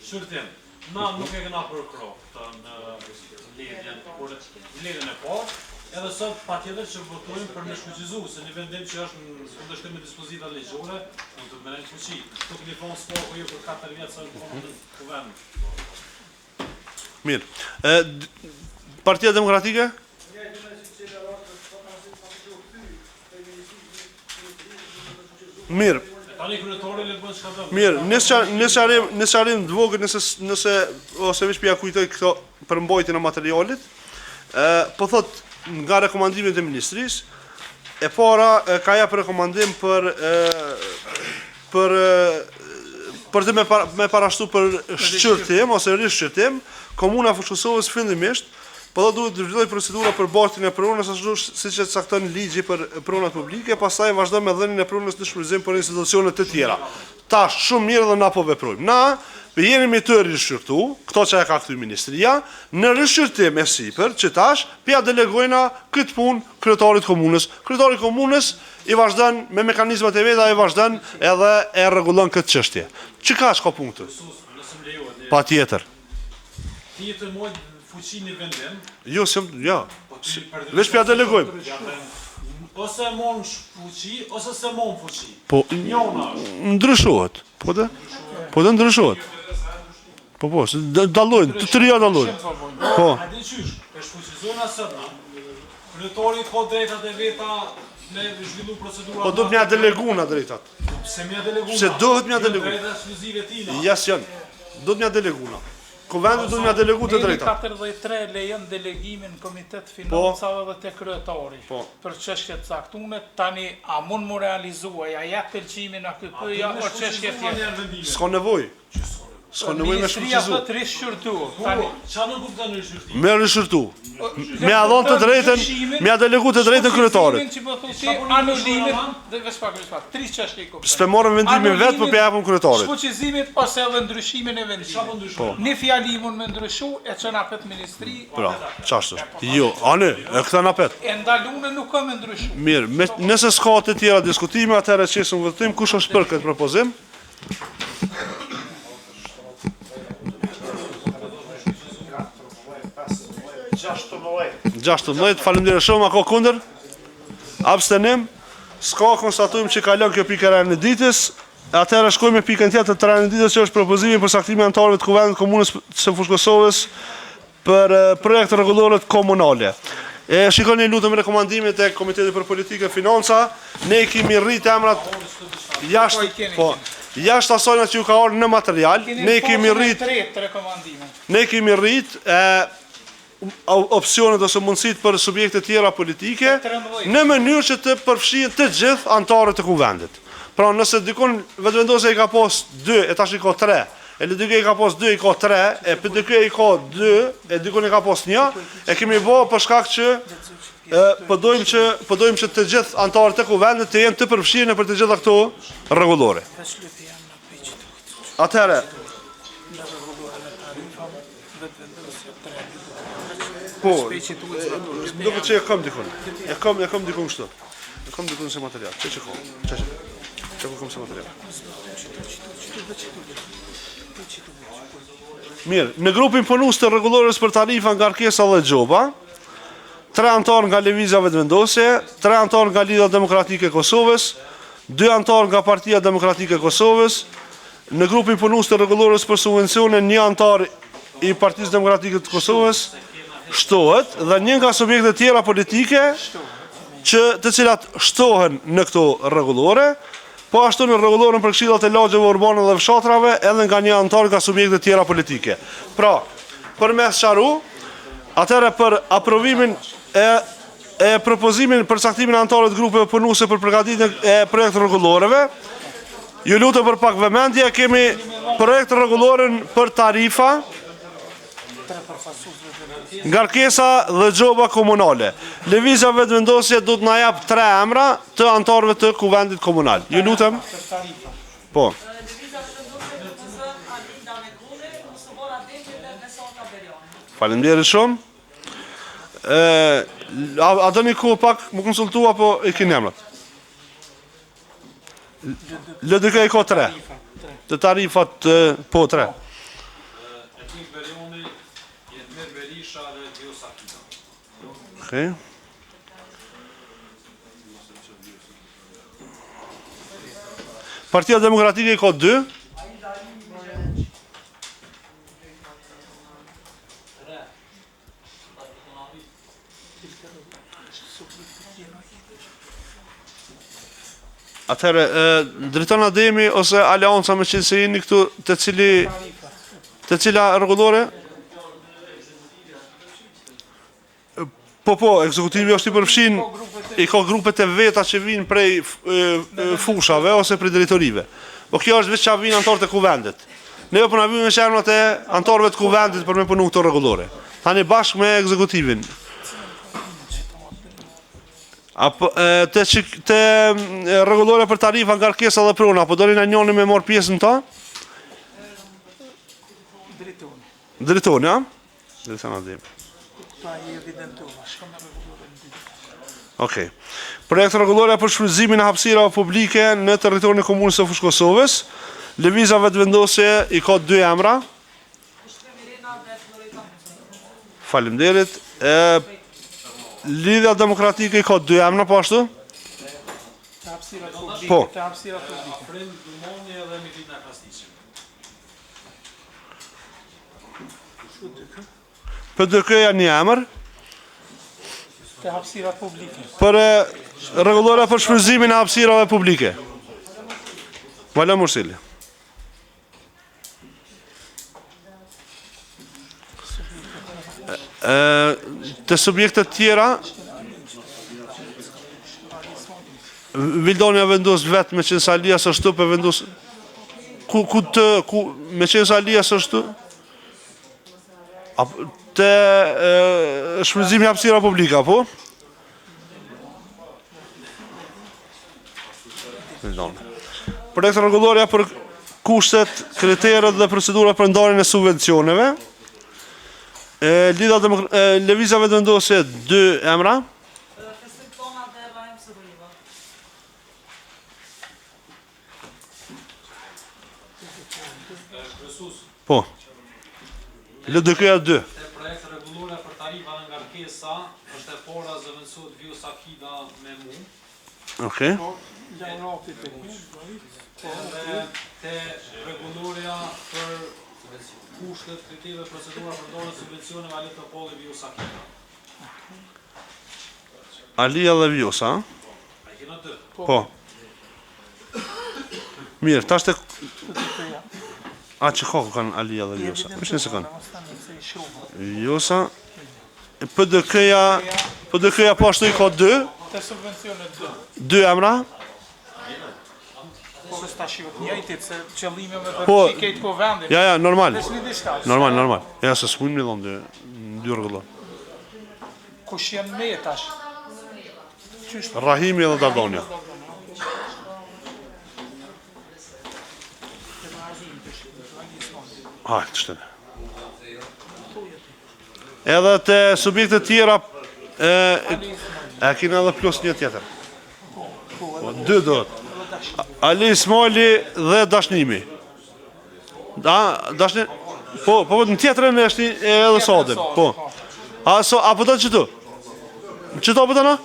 shërtim. Na nuk e këna përkroftë në ledjen e parë, edhe sot pa tjetër që votojmë për me shfuqizu, se një vendim që është në kundërshtim me dispozita ligjore, nuk të menen fuqi. Këtu këni thonë s'po jo për 4 vjetë sa në konë në kuvendë. Mirë. Partia Demokratike? Mirë. Mirë, nësë qarim të vogët nëse ose vish pja kujtoj këto përmbojtjen e materialit, po thot nga rekomandimet e ministrisë, e para ka ja për rekomandim për të me parashtu për shqyrtim ose rishqyrtim, Komuna Fushkosovës fillimisht, po do duhet të vazhdoj procedura për bartjen e pronës ashtu siç e cakton ligji për pronat publike, pastaj vazhdo me dhënien e pronës në shfrytëzim për institucione të tjera. Tash shumë mirë dhe na po veprojmë. Na jemi të rishqyrtu, këto që e ka kthy ministria, në rishqyrtim e sipër që tash pja delegojna këtë punë kryetarit komunës. Kryetari i komunës i vazhdon me mekanizmat e veta, i vazhdon edhe e rregullon këtë çështje. Çka ka punkti? Patjetër. Tjetër moj fuqin e vendim. Jo, veç pja delegojmë. Ose mon fuqi, ose se mon fuqi. Po, ndryshohet. Po dhe ndryshohet. Po, dalojnë, të tëria dalojnë. Po. A di qysh, e shfuqizona sëtna, kryetari ka drejtat e veta me zhvillu procedura... Po, do të mja deleguna drejtat. Se mja deleguna? Se dohet mja deleguna. Drejta ekskluzive tina. Jas janë, do të mja deleguna. Kuvendu do të mja delegu të drejtat. 43 lejon delegimin Komitet Financave dhe të kryetari. Për çështje të caktune, tani a mund mu realizua, ja jep pëlqimin a këtë, ja o çështje tjetër. S'ka nevoj. S'ka nevoj me shfuqizu. Ministria thot rishqyrtu. Qa në kuptan rishqyrtu? Me rishqyrtu. Me adhon të drejten, me a delegu të drejten kryetarit. Shfuqizimin që po thuti, anullimit, dhe vespak, 3 çështje i kuptan. S'pe morëm vendimin vetë për pjapëm kryetarit. Shfuqizimit ose edhe ndryshimin e vendimit. Një fjalimun me ndryshu e që na pet ministri. Pra, qashtë është. Jo, ane, e këta na pet. E ndalune nuk ka me ndryshu. Mirë, nëse s'ka të tjera diskutime, atëherë qesëm vëtim, kush është për këtë propozim? 16, faleminderit shumë, a ka kundër? Abstenim? S'ka, konstatojmë që kalon kjo pikë e rënë e ditës. Atëherë shkojmë me pikën tjetër të rënë e ditës që është propozimi për saktimin e anëtarëve të Kuvendit të Komunës së Fushkosovës për projekte rregullore komunale. Shikoni lutem rekomandimet e Komitetit për Politikë e Financa. Ne kemi rrit emrat jashtë asajna që ju ka ardhur në material. Ne kemi rrit opsionet ose mundësit për subjekte tjera politike në mënyrë që të përfshihen të gjithë anëtarët e Kuvendit. Pra nëse dikun vetëvendosja i ka pas 2 e tash i ka 3, e dikun i ka pas 2 i ka 3, e për dikun i ka 2 e dikun i ka pas 1, e kemi bë për shkak që përdojmë që të gjithë anëtarët e Kuvendit të jenë të përfshirë për të gjitha këto rregullore. Atëherë, po, duke që e kam dikun. E kam dikun kështu. E kam dikun se material. Që kam? Që kam se material. Mirë, në grupin punus të rregullores për tarifa nga Arkesa dhe Gjoba, 3 anëtar nga Lëvizja Vetëvendosje, 3 anëtar nga Lidhja Demokratike e Kosovës, 2 anëtar nga Partia Demokratike e Kosovës, në grupin punus të rregullores për subvencione 1 anëtar i Partisë Demokratike të Kosovës, shtohet dhe një nga subjekte tjera politike të cilat shtohen në këto rregullore, po ashtu në rregullorën për këshillat e lagjeve urbane dhe fshatrave edhe nga një anëtar nga subjekte tjera politike. Pra, përmes çaru, atëherë për aprovimin e propozimin për caktimin e anëtarëve të grupeve punuese për përgatitjen e projekteve rregulloreve, ju lutem për pak vëmendje, kemi projekt rregulloren për tarifa, ngarkesa dhe gjoba komunale. Lëvizja vetëvendosje do të na jap 3 emra të anëtarëve të kuvendit komunal. Ju lutem. Po. Faleminderit shumë. A doni kohë pak më konsultu apo i keni emrat? LDK i ka 3. Të tarifat po 3. Okay. Partia Demokratike i ka 2. Atëherë, drejton Ademi ose Aleanca me qenë se jeni këtu të cila rregullore? Po, ekzekutivi është i përfshin, i ka grupet e veta që vinë prej fushave ose prej drejtorive. Po kjo është veç që vinë antarët e kuvendit. Ne po na vijmë me shemrat e antarëve të kuvendit për me punu këto rregullore. Tani bashkë me ekzekutivin. Apo te rregullore për tarifa, ngarkesa dhe prona, apo doni na njëri me marr pjesën ta? Drejtoni, ja? Drejton Ademi. Okej. Projekt rregullore për shfrytëzimin e hapësirave publike në territorin e komunës së Fushë Kosovës. Lëvizja vetëvendosje i ka 2 emra. Faleminderit. Lidhja Demokratike i ka 2 emra po ashtu? Po. PDK-ja një emër. Për rregullore për shfrytëzimin e hapësirave publike. Vala Mursili. Të subjektet tjera Vildoni e vendos vetë me qenë salia së shtu për vendos me qenë salia së shtu të shfrytëzimi hapësira publika, po? Projekt rregullorja për kushtet, kriteret dhe procedurat për ndarjen e subvencioneve. Lëvizja vetëvendosje 2 emra. Po. LDK-ja 2. Projekt rregullore për tarifa dhe ngarkesa është e para zëvendësohet Vjo Sakida me mu. Okej. Te rregulloria për kushtet, kritere, procedura për ndarjen e subvencioneve Ali Topolli Vjo Sakida. Alia dhe Vjosa, Ai kena 2. po. Mirë, tash të... A që ka kanë Alia dhe Vjosa? Mështë nëse kanë. Vjosa. PDK-ja po ashtu i ka 2. Të subvencionet 2 emra. Po s'ta shikot njëjtit se qëllimi me të Po, shikejt ko vendin. ja, normal. Veç një diçka. Normal. Ja, se s'mujmë një dhonë 2 rregullor. Kush janë me tash? Rahimi dhe Dardonja. Hajtë, shtene. Edhe të subjektet tjera, e kina edhe plus një tjetër. 2 dohet. Ali Ismaili dhe Dashnimi. Dashni? Po, në tjetërën e është edhe Sadin. Po. Apo të qëtu? Qëtu apo të në?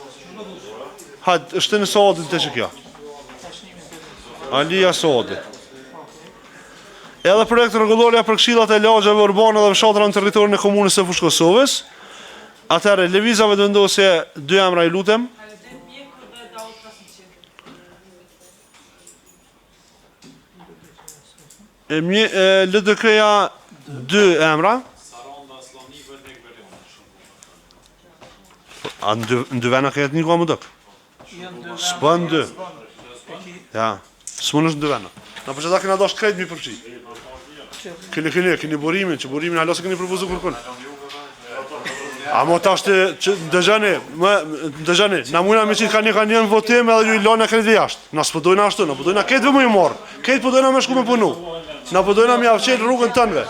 Hajtë, është në Sadin të që kja. Alia Sadin. Edhe projekt rregullorja për këshillat e lagjeve urbane dhe fshatra në territorin e komunës së Fushë Kosovës. Atëherë, lëvizja vetëvendosje 2 emra i lutem. LDK-ja 2 emra. A në 2 vena ka jetë një ka më dëk? S'pa në 2. Ja, s'mon është në 2 vena. Në përqeta këna doshtë krejt mi përqi. Keni burimin, që burimin hala se keni propozu kërkun. A mo ta është që dëgjani, na mujna me qitë ka njën votim edhe ju i lona kretë jashtë. Na s'pëdojna ashtu, na pëdojna ketë më i morë, ketë pëdojna me shku me punu. Na pëdojna me javqenë rrugën tënve.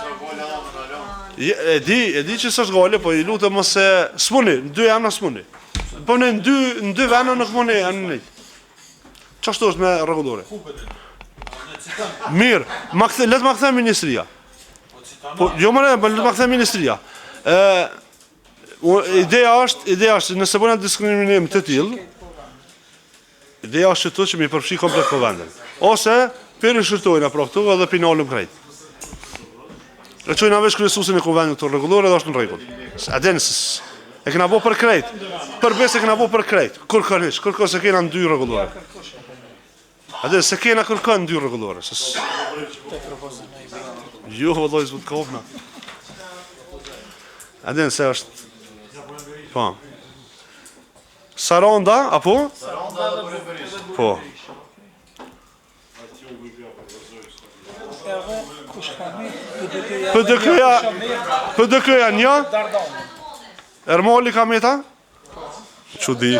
E di që s'është gale, po i lutë më se s'muni, në dy emna s'muni. Po në dy vena nuk muni e në një. Qashtu është me rregullore? Mirë, letë ma këthe ministria. Jo më letë ma këthe ministria. Ideja është, nëse bëna diskriminim të tillë, ideja është që të që mi përfshi komplet Kovendën. Ose, për i shërtojnë apro këtu edhe pinalëm krejt. E qojnë avesh kryesusin e Kovendën këtu rregullore dhe është në rregull. E këna bo për krejt. Përbes e këna bo për krejt. Kërkon se kena në dy rregullore. Adhe, se kena kërkon në dy rregullore. Jo, vëlloj, zbut kopna. Adhe, se është... Po. Saranda, apo? Po. PDK-ja një? Ermoli Kameta? Çudi.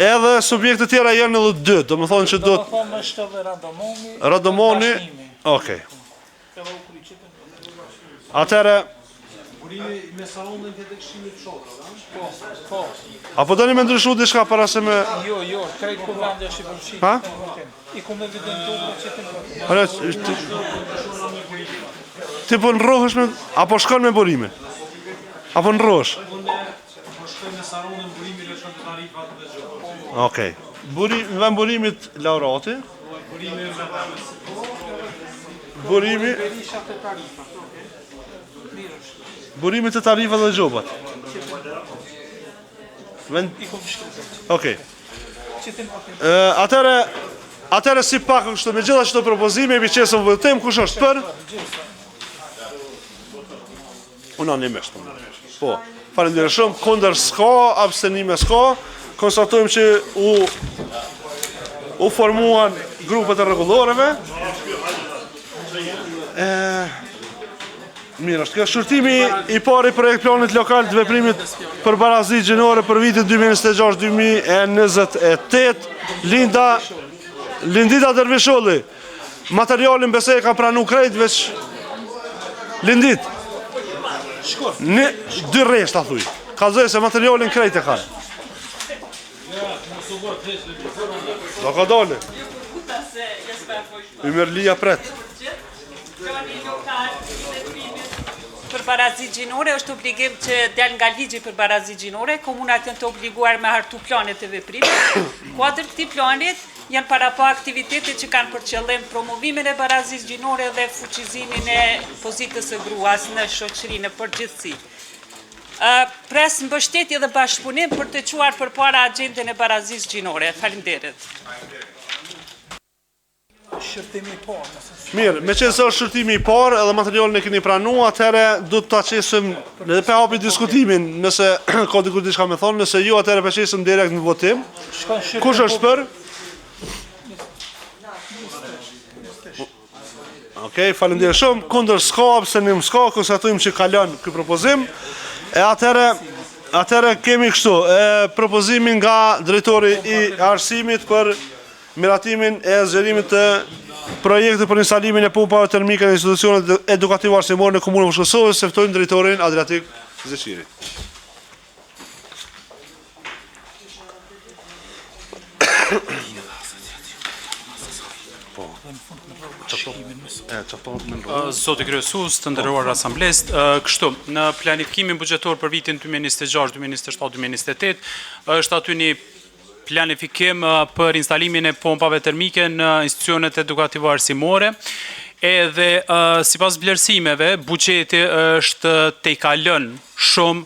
Edhe subjekte tjera janë edhe dy, do më thonë që do të... është edhe Radomoni. Radomoni, okej. Atere... Burimi me sarondën këtë këshimit shotra, Po. Apo do një me ndryshu diçka para se me... Jo, krejt Kovendë është i përfshirë. Ha? I ku me evidentuar që të Ti po nrohesh me... Apo shkon me burime? Apo nrohesh? po shkoj me sarondën burimi dhe shkon të tarifat dhe gjë. Okej. Në vend burimit laurati? Burimi me Burimi... Burimit të tarifat dhe gjobat. Okej. Atere si pak kështu me gjitha qëto propozime, i biqesëm vëtëm, kush është për? Unanimisht. Po, falenderoj shumë, kundër s'ka, abstenime s'ka, konstatojmë që u formuan grupet e rregulloreve. Mirë, është kjo shurtimi i pari projekt planit lokal të veprimit për barazi gjinore për vitin 2026-2028, Lindita Dervisholli. Materialin besoj e ka pranu krejt, veç Lindit. Dy resht, a thuj. Kalzoj se materialin krejt e ka. Do ka dole. Ymerlia pret. Për barazi gjinore është obligim që del nga ligji për barazi gjinore, komunat janë të obliguar me hartu planet e veprimit. Kuadër këtij planit janë para pa aktivitetet që kanë për qëllim promovimin e barazis gjinore dhe fuqizimin e pozitës së gruas në shoqërinë në përgjithësi. Pres mbështetje dhe bashkëpunim për të çuar përpara agjendën e barazis gjinore. Faleminderit. Shërtimi i parë. Mirë, me qenë se është shërtimi i parë edhe materialin e keni pranu, atëherë du të ta qesim edhe pe hapi diskutimin, nëse ka dikur diçka me thonë, nëse ju atëherë pe qesim direkt në votim. Kush është për? Okej, faleminderit shumë, kundër s'ka, abstenim s'ka, konstatojmë që kalon ky propozim. E atëherë kemi kështu, propozimin nga drejtori i arsimit për miratimin e zgjerimit të projekte për instalimin e pumpave termike në institucionet edukative arsimore në komunën Fushkësove, se ftojmë drejtorin Adriatik Zeqiri. Zoti kryesues, të nderuar asamblesë, kështu, në planifikimin buxhetor për vitin 2026, 2027, 2028 është aty një planifikim për instalimin e pompave termike në institucionet edukative arsimore, edhe sipas vlerësimeve, buxheti është te i kalën shumë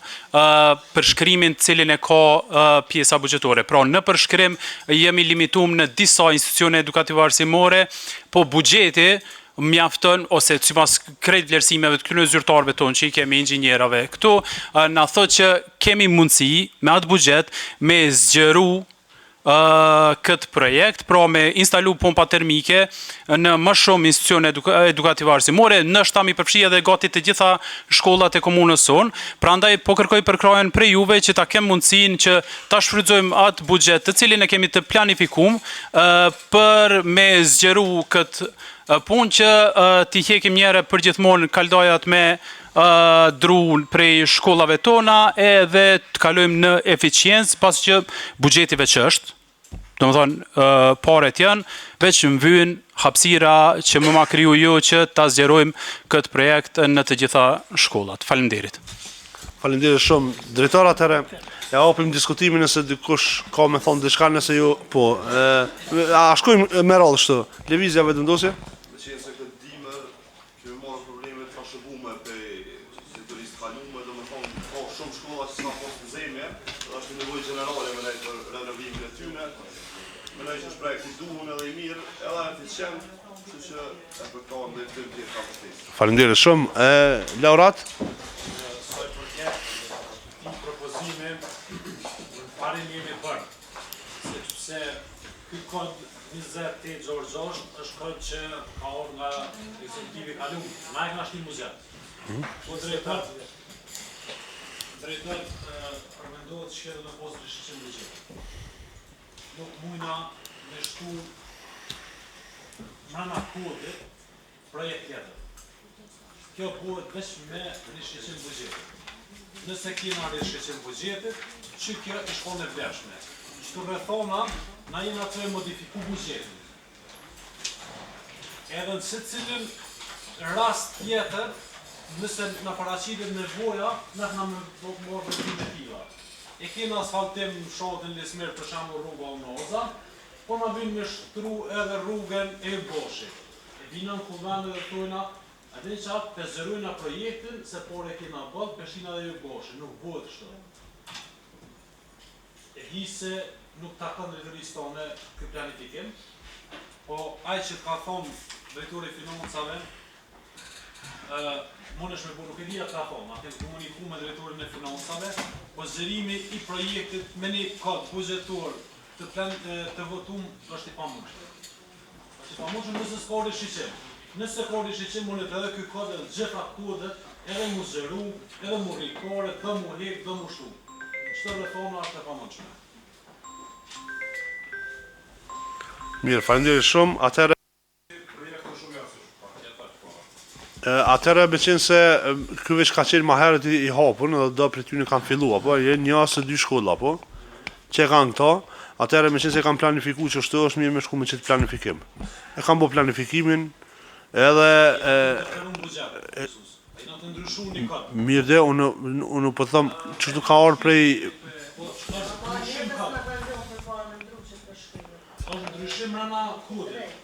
përshkrimin cilin e ka pjesa buxhetore. Pra në përshkrim jemi limituar në disa institucione edukative arsimore, po buxheti mjafton ose sipas krejt vlerësimeve të këtyre zyrtarëve tonë që i kemi inxhinierave këtu, na thotë që kemi mundësi me atë buxhet me zgjeru këtë projekt, pra me instalu pompa termike në më shumë institucione edukative arsimore, nështë mi përfshi edhe gati të gjitha shkollat e komunës sonë, prandaj po kërkoj përkrajen për juve që ta kem mundësin që ta shfrytëzojmë atë buxhet të cilin e kemi të planifikum për me zgjeru këtë punë që t'i hekim njëre për gjithmonë kaldajat me dru prej shkollave tona edhe të kalojmë në eficiencë pas që buxheti veç është, do më thonë paret janë, veç më vynë hapësira që më ma kriju jo që ta zgjerojmë këtë projekt në të gjitha shkollat. Faleminderit. Faleminderit shumë. Drejtor, atëre, ja opim diskutimin nëse dikush ka me thonë diçka nëse ju, po. A shkojmë me radhë shtë? Levizja vetëndosje? Faleminderit shumë. Laurat? Saj përket i propozime, parim jemi bërë, sepse këtë kod 28 Gjorgjosh është kod që ka orë nga ekzekutivi kalum, na e nga shtim buxhet. Po drejtët, përmendohet që edhe në postë të shqeqen buxhet. Nuk mujna me shtu mrena kodit projekt tjetër. Kjo bëhet veç me rishqeqim buxhetit. Nëse kena rishqeqim buxhetit, që kjo i shkon e vlefshme. Shtu rrethona, na jena të modifiku buxhetin. Edhe në secilin rast tjetër, nëse na paraqitet nevoja, na më morë vërdime tila. E kena asfaltim shotin Lismer për shembull rruga Onoza, po na vin me shtru edhe rrugën e Boshit. E vina në kuvende dhe tojna, atë që atë pëzërujna projektin, se por e kena bëllë, peshina dhe ju Boshit, nuk bëhet kështu. E hi se nuk takon drejtorisë tone këtë planifikim, po ai që ka thonë drejtori i financave, mundesh me bu, nuk e dija ka thonë, atë komuniku me drejtorin e financave, po zërimi i projektit me një kod buxhetor të votum është i pamundshëm. Është i pamundshëm nëse s'ka rishqeqim. Nëse ka rishqeqim, mundet edhe ky kod edhe gjitha kodet, edhe mu zëru, edhe mu rikore, dhe mu hek, dhe mu shtu. Çdo rrethona është e pamundshme. Mirë, faleminderit shumë. Atëherë me qenë se ky veç ka qenë më herët i hapur, edhe do prej tyre kanë filluar, po janë një ose dy shkolla, po. Që kanë këto, atëherë me qenë se kanë planifikuar që ashtu është mirë me shku me çet planifikim. E kanë bërë planifikimin edhe mirë dhe unë po them çështu ka ardhur prej ndryshim rana kodit.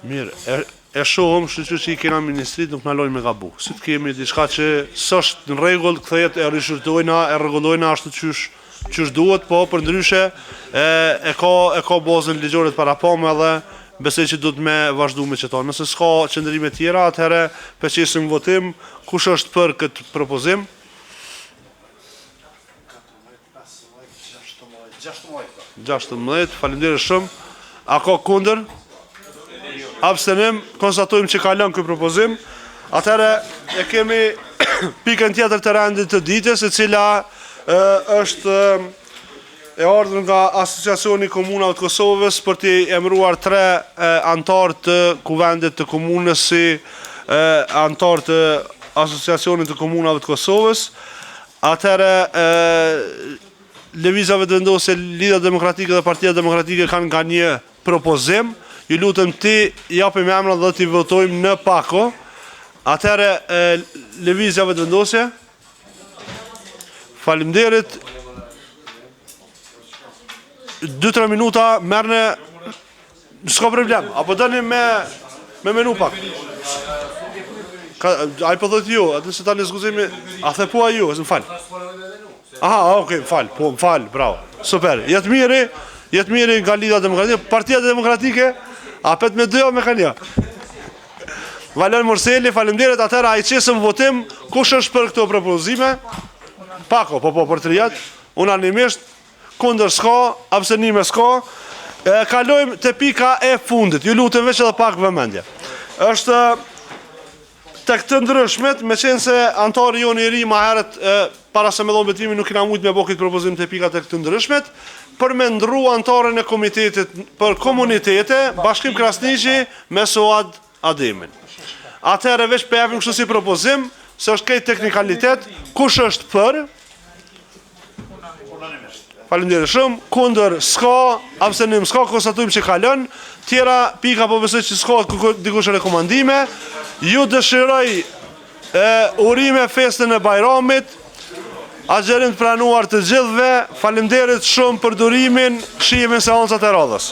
Mirë, e shohëm, shqyqy që i kena ministrit nuk në lojnë me gabu. Si të kemi diçka që sështë në regull, këthejet e rishurtojna, e regullojna ashtu qysh duhet, po për ndryshe e ka bazën ligjorit para pome edhe besoj që duhet me vazhdu me qëto. Nëse s'ka qëndrime tjera, atëhere peqesim votim, kush është për këtë propozim? 16, faleminderit shumë. A ka kundër? Abstenim, konstatojmë që ka lënë ky propozim. Atëherë e kemi pikën tjetër të rendit të ditës, e cila është e ardhur nga Asociacioni Komunave të Kosovës për t'i emëruar 3 anëtar të kuvendit të komunës si anëtar të Asociacionit të Komunave të Kosovës. Atëherë Lëvizja Vetëvendosje, Lidhja Demokratike dhe Partia Demokratike kanë nga një propozim. Ju lutem ti japim emra dhe t'i votojmë në pako. Atëherë Lëvizja Vetëvendosje. Faleminderit. 2-3 minuta merrni, s'ka problem. Apo dëni me menu pak. Ai po thotë ju, atë se tani zguzimi, a the po ju, s'm fal. Aha, okay, më fal, bravo. Super. Jetë miri nga Lidhja Demokratike, Partia Demokratike, a pet me 2 me kanë. Valon Morseli, faleminderit. Atëherë ai qesëm votim, kush është për këto propozime? Pako, po për të rijat, unanimisht, kundër s'ka, abstenime s'ka. Kalojmë te pika e fundit. Ju lutem veç edhe pak vëmendje. Është tek të ndryshmet, me qenë se antari jonë i ri ma herët para se me dhonë betimin nuk kena mujtë me bo këtë propozim të pika tek të ndryshmet, për me ndru antarën e komitetit për komunitete, Bashkim Krasniqi me Suad Ademin. Atëherë veç përjavim kështu si propozim, se është këtë teknikalitet, kush është për? Faleminderit shumë, kundër s'ka, abstenim s'ka, konstatujmë që kalën, tjera pika po besoj që s'ka dikush rekomandime, ju dëshiroj urime festën e Bajramit, agjerim të pranuar të gjithve, faleminderit shumë për durimin, shijimin seancat e radhës.